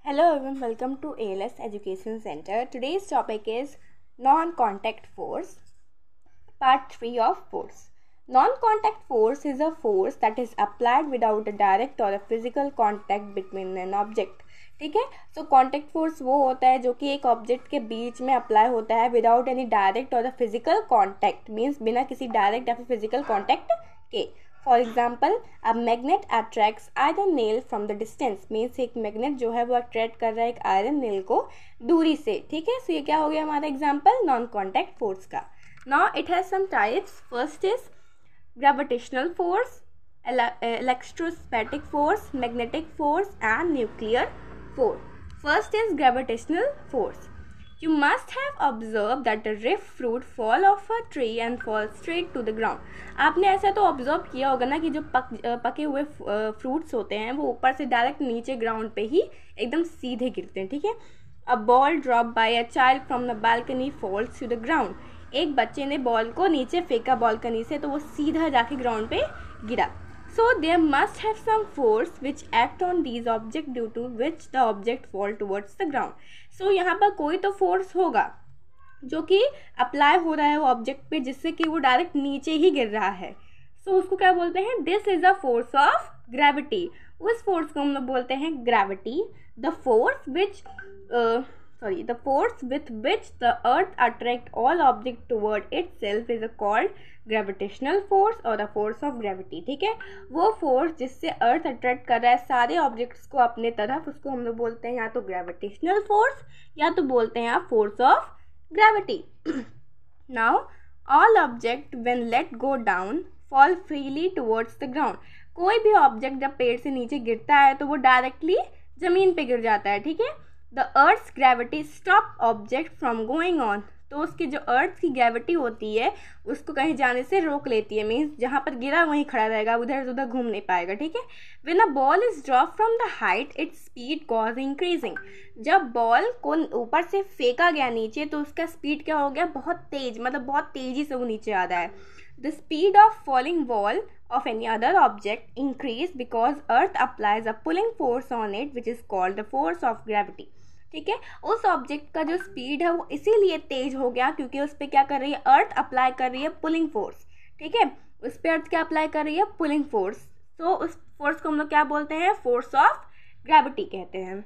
Hello everyone, welcome to ALS Education Center. Today's topic is non-contact force, part 3 of force. Non-contact force is a force that is applied without a direct or a physical contact between an object. ठीक है, सो contact force वो होता है जो कि एक object के बीच में अप्लाई होता है विदाउट एनी डायरेक्ट और फिजिकल कॉन्टैक्ट, मीन्स बिना किसी डायरेक्ट या फिर फिजिकल कॉन्टैक्ट के. For example, a magnet attracts iron nail from the distance, means एक मैग्नेट जो है वो अट्रैक्ट कर रहा है एक आयरन नेल को दूरी से. ठीक है, सो ये क्या हो गया हमारा एग्जाम्पल नॉन कॉन्टैक्ट फोर्स का. Now it has some types. First is gravitational force, electrostatic force, magnetic force and nuclear force. First is gravitational force. You must have observed that a ripe fruit fall off a tree and fall straight to the ground. आपने ऐसा तो observe किया होगा ना कि जो पके हुए फ्रूट्स होते हैं वो ऊपर से डायरेक्ट नीचे ग्राउंड पे ही एकदम सीधे गिरते हैं. ठीक है. A ball drop by a child from the balcony falls to the ground. एक बच्चे ने बॉल को नीचे फेंका बालकनी से तो वो सीधा जाके ग्राउंड पे गिरा. So there must have some force which act on these objects due to which the object fall towards the ground. So यहाँ पर कोई तो फोर्स होगा जो कि अप्लाई हो रहा है वो ऑब्जेक्ट पे जिससे कि वो डायरेक्ट नीचे ही गिर रहा है. So उसको क्या बोलते हैं? This is a force of gravity. उस फोर्स को हम लोग बोलते हैं gravity. The force which the force with which the earth attract all object toward itself is called gravitational force or the force of gravity. ठीक है, वो force जिससे अर्थ अट्रैक्ट कर रहा है सारे ऑब्जेक्ट्स को अपने तरफ, उसको हम लोग बोलते हैं या तो ग्रेविटेशनल फोर्स या तो बोलते हैं force of gravity. Now all object when let go down fall freely towards the ground. कोई भी ऑब्जेक्ट जब पेड़ से नीचे गिरता है तो वो डायरेक्टली जमीन पे गिर जाता है. ठीक है. The earth's gravity stop object from going on. तो उसकी जो अर्थ की ग्रेविटी होती है उसको कहीं जाने से रोक लेती है, मीन्स जहाँ पर गिरा वहीं खड़ा रहेगा, उधर उधर घूम नहीं पाएगा. ठीक है. When a ball is drop from the height its speed cause increasing. जब बॉल को ऊपर से फेंका गया नीचे तो उसका स्पीड क्या हो गया? बहुत तेज, मतलब बहुत तेजी से वो नीचे आ रहा है. The speed of falling ball of any other object increase because earth applies a pulling force on it which is called the force of gravity. ठीक है, उस ऑब्जेक्ट का जो स्पीड है वो इसीलिए तेज हो गया क्योंकि उस पर क्या कर रही है? अर्थ अप्लाई कर रही है पुलिंग फोर्स. ठीक है, उस पर अर्थ क्या अप्लाई कर रही है? Pulling force. तो उस फोर्स को हम लोग क्या बोलते हैं? फोर्स ऑफ ग्रेविटी कहते हैं.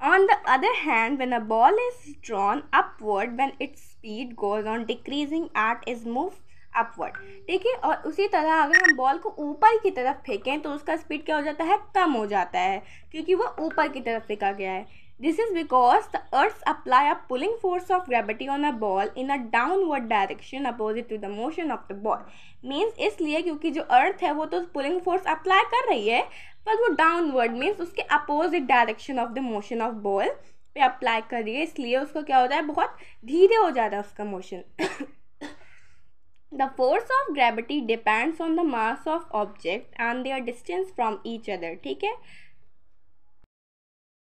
On the other hand, when a ball is drawn upward, when its speed goes on decreasing at its move upward. ठीक है, और उसी तरह अगर हम बॉल को ऊपर की तरफ फेंकें तो उसका स्पीड क्या हो जाता है? कम हो जाता है क्योंकि वो ऊपर की तरफ फेंका गया है. This is because the earth apply a pulling force of gravity on a ball in a downward direction opposite to the motion of the ball. Means इसलिए क्योंकि जो अर्थ है वो तो पुलिंग फोर्स अप्लाई कर रही है पर वो डाउनवर्ड मीन्स उसके opposite direction of the motion of ball पे अप्लाई कर रही है, इसलिए उसको क्या होता है? बहुत धीरे हो जाता है उसका motion. The force of gravity depends on the mass of object and their distance from each other. ठीक है,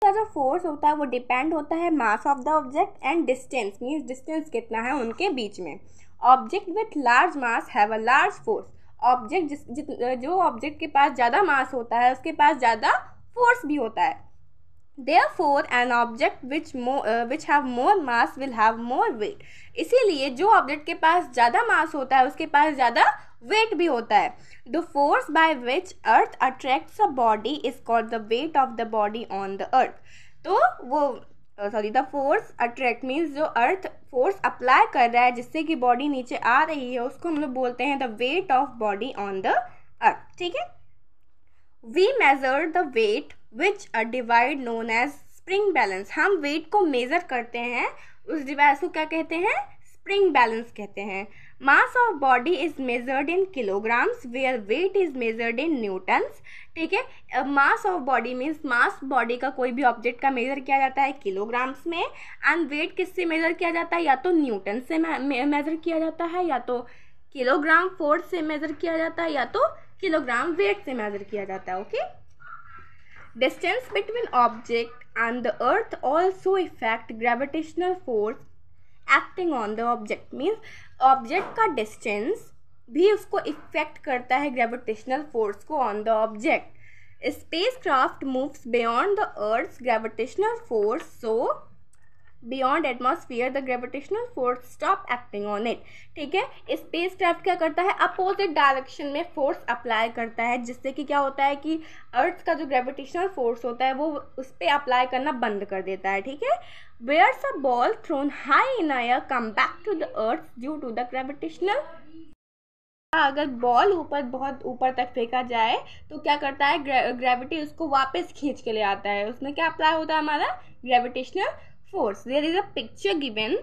जो फोर्स होता है वो डिपेंड होता है mass of the object and distance, means distance कितना है उनके बीच में. Object with large mass have a large force. Object जो ऑब्जेक्ट के पास ज़्यादा मास होता है उसके पास ज़्यादा फोर्स भी होता है. Therefore, an object which have more mass will have more weight. इसीलिए जो ऑब्जेक्ट के पास ज़्यादा मास होता है उसके पास ज़्यादा वेट भी होता है. The force by which earth attracts a body is called the weight of the body on the earth. तो वो the force attract means जो अर्थ फोर्स अप्लाई कर रहा है जिससे कि बॉडी नीचे आ रही है उसको हम लोग बोलते हैं the weight of body on the earth. ठीक है. We measure the weight which a divide known as spring balance. हम वेट को मेजर करते हैं, उस डिवाइस को क्या कहते हैं? स्प्रिंग बैलेंस कहते हैं. Mass of body is measured in kilograms where weight is measured in newtons. ठीक है, mass of body means mass body का कोई भी ऑब्जेक्ट का मेजर किया जाता है किलोग्राम्स में एंड वेट किससे मेजर किया जाता है? या तो न्यूटन से मेजर किया जाता है या तो किलोग्राम फोर्स से मेजर किया जाता है या तो किलोग्राम वेट से मेजर किया जाता है. Okay. Distance between object and the earth also effect gravitational force acting on the object. Means object का डिस्टेंस भी उसको इफेक्ट करता है ग्रेविटेशनल फोर्स को on the object. spacecraft moves beyond the Earth's gravitational force, so beyond atmosphere the gravitational force stop acting on it. ठीक है, space craft क्या करता है, अपोजिट डायरेक्शन में फोर्स अप्लाई करता है, जिससे कि क्या होता है कि अर्थ का जो ग्रेविटेशनल फोर्स होता है वो उस पर अप्लाई करना बंद कर देता है। ठीक है, where's a ball thrown high in air come back to the earth due to the gravitational. अगर बॉल बहुत ऊपर तक फेंका जाए तो क्या करता है, ग्रेविटी उसको वापस खींच के ले आता है। उसमें क्या अप्लाई होता है, हमारा gravitational force. There is a picture given.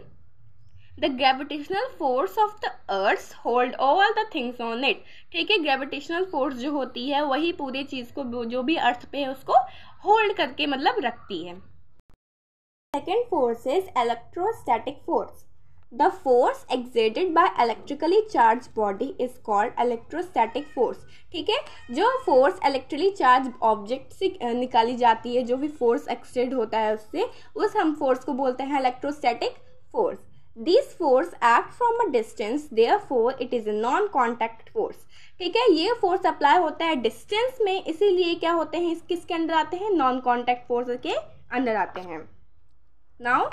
The gravitational force of the earth hold all the things on it. ठीक है, ग्रेविटेशनल फोर्स जो होती है वही पूरी चीज को, जो भी अर्थ पे है उसको होल्ड करके मतलब रखती है। Second force is electrostatic force. The force exerted by electrically charged body is called electrostatic force. ठीक है, जो फोर्स इलेक्ट्रिकली चार्ज ऑब्जेक्ट से निकाली जाती है, जो भी फोर्स एक्सर्ट होता है उससे, उस हम फोर्स को बोलते हैं electrostatic force. This force act from a distance, therefore it is a non contact force. ठीक है, ये फोर्स अप्लाई होता है डिस्टेंस में, इसीलिए क्या होते हैं, किसके अंदर आते हैं, नॉन कॉन्टैक्ट फोर्स के अंदर आते हैं। Now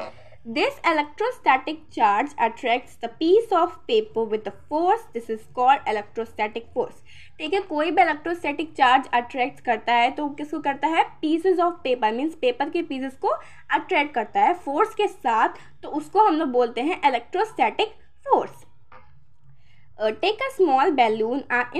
this electrostatic charge attracts the piece of paper with the force. This is called electrostatic force. ठीक है, कोई भी इलेक्ट्रोस्टैटिक चार्ज अट्रैक्ट करता है तो किसको करता है, pieces of paper, means paper के पीसेस को अट्रैक्ट करता है फोर्स के साथ, तो उसको हम लोग बोलते हैं electrostatic force. Take a small balloon and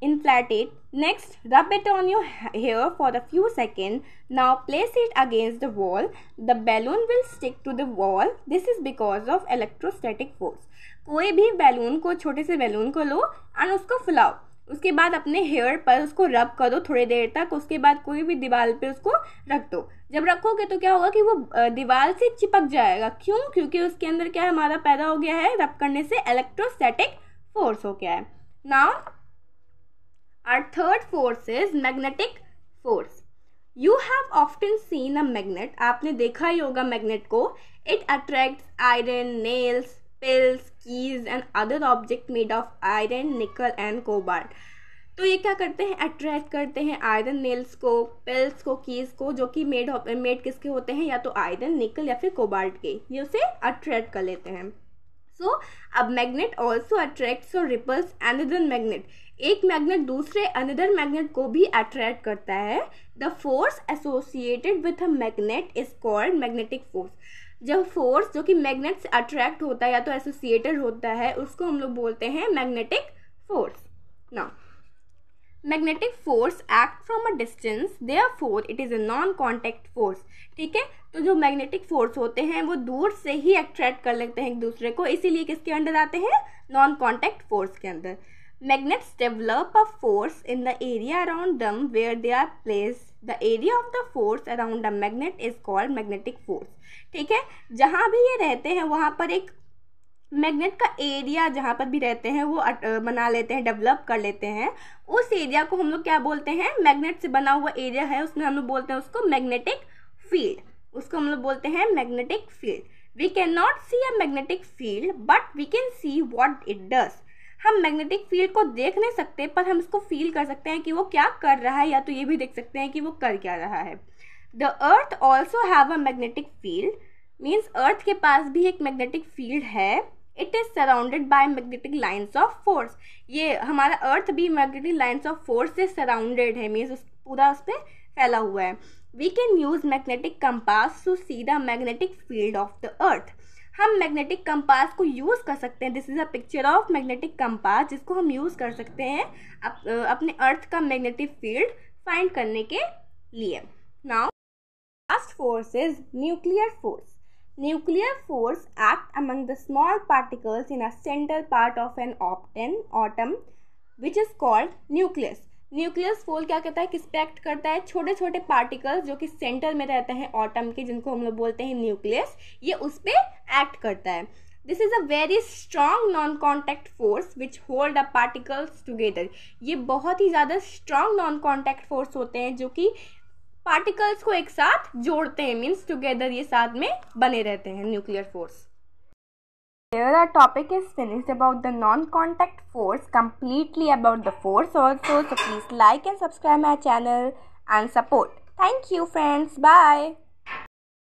inflate it. Next, rub it on your hair for a few seconds. Now place it against the wall. The balloon will stick to the wall. This is because of electrostatic force. कोई भी balloon को, छोटे से balloon को लो और उसको फुलाओ, उसके बाद अपने हेयर पर उसको रब करो थोड़ी देर तक, उसके बाद कोई भी दीवार पे उसको रख दो। जब रखोगे तो क्या होगा कि वो दीवार से चिपक जाएगा। क्यों? क्योंकि उसके अंदर क्या हमारा पैदा हो गया है, रब करने से इलेक्ट्रोस्टैटिक फोर्स हो गया है। Now our third force is magnetic force. You have often seen a magnet, आपने देखा ही होगा मैग्नेट को। It attracts iron, nails, pills, keys and other object made of iron, nickel and cobalt. तो ये क्या करते हैं, अट्रैक्ट करते हैं आयरन, नेल्स को, पिल्स को, कीज को, जो कि मेड किसके होते हैं, या तो आयरन, निकल या फिर कोबाल्ट के, ये उसे अट्रैक्ट कर लेते हैं। सो अब मैग्नेट ऑल्सो अट्रैक्ट्स और रिपल्स अनदर मैग्नेट, एक मैग्नेट दूसरे अनदर मैग्नेट को भी अट्रैक्ट करता है। The force associated with a magnet is called magnetic force. जब फोर्स जो कि मैग्नेट से अट्रैक्ट होता है या तो एसोसिएटेड होता है, उसको हम लोग बोलते हैं magnetic force. Now magnetic force act from a distance, therefore it is a non contact force. ठीक है, तो जो मैग्नेटिक फोर्स होते हैं वो दूर से ही अट्रैक्ट कर लेते हैं एक दूसरे को, इसीलिए किसके अंडर आते हैं, नॉन कॉन्टैक्ट फोर्स के अंदर। Magnets develop a force in the area around them where they are placed. The area of the force around a magnet is called magnetic force. ठीक है, जहां भी ये रहते हैं वहां पर एक मैग्नेट का एरिया, जहाँ पर भी रहते हैं वो बना लेते हैं, डेवलप कर लेते हैं। उस एरिया को हम लोग क्या बोलते हैं, मैग्नेट से बना हुआ एरिया है, उसमें हम लोग बोलते हैं उसको मैग्नेटिक फील्ड, उसको हम लोग बोलते हैं magnetic field. We can not see a magnetic field but we can see what it does. हम मैग्नेटिक फील्ड को देख नहीं सकते पर हम इसको फील कर सकते हैं कि वो क्या कर रहा है, या तो ये भी देख सकते हैं कि वो कर क्या रहा है। The earth also have a magnetic field, means earth के पास भी एक मैग्नेटिक फील्ड है। It is surrounded by magnetic lines of force. ये हमारा अर्थ भी मैग्नेटिक लाइन्स ऑफ फोर्स से सराउंडेड है, मीन्स पूरा उस पर फैला हुआ है। We can use magnetic compass to see the magnetic field of the earth. हम मैग्नेटिक कंपास को यूज कर सकते हैं। This is a picture of magnetic compass, जिसको हम यूज कर सकते हैं अपने अर्थ का मैग्नेटिक फील्ड फाइंड करने के लिए। Now last force is nuclear force. Nuclear force act among the small particles in a central part of an atom which is called nucleus. Nucleus force क्या कहता है, किस पे एक्ट करता है, छोटे छोटे पार्टिकल्स जो कि सेंटर में रहते हैं एटम के, जिनको हम लोग बोलते हैं न्यूक्लियस, ये उस पे एक्ट करता है। This is a very strong non contact force which hold a particles together. ये बहुत ही ज़्यादा स्ट्रॉन्ग नॉन कॉन्टैक्ट फोर्स होते हैं जो कि पार्टिकल्स को एक साथ जोड़ते हैं, मीन्स टुगेदर ये साथ में बने रहते हैं, nuclear force. Here our topic is finished about the non-contact force, completely about the force also. So please like and subscribe my channel. and support. Thank you, friends. Bye.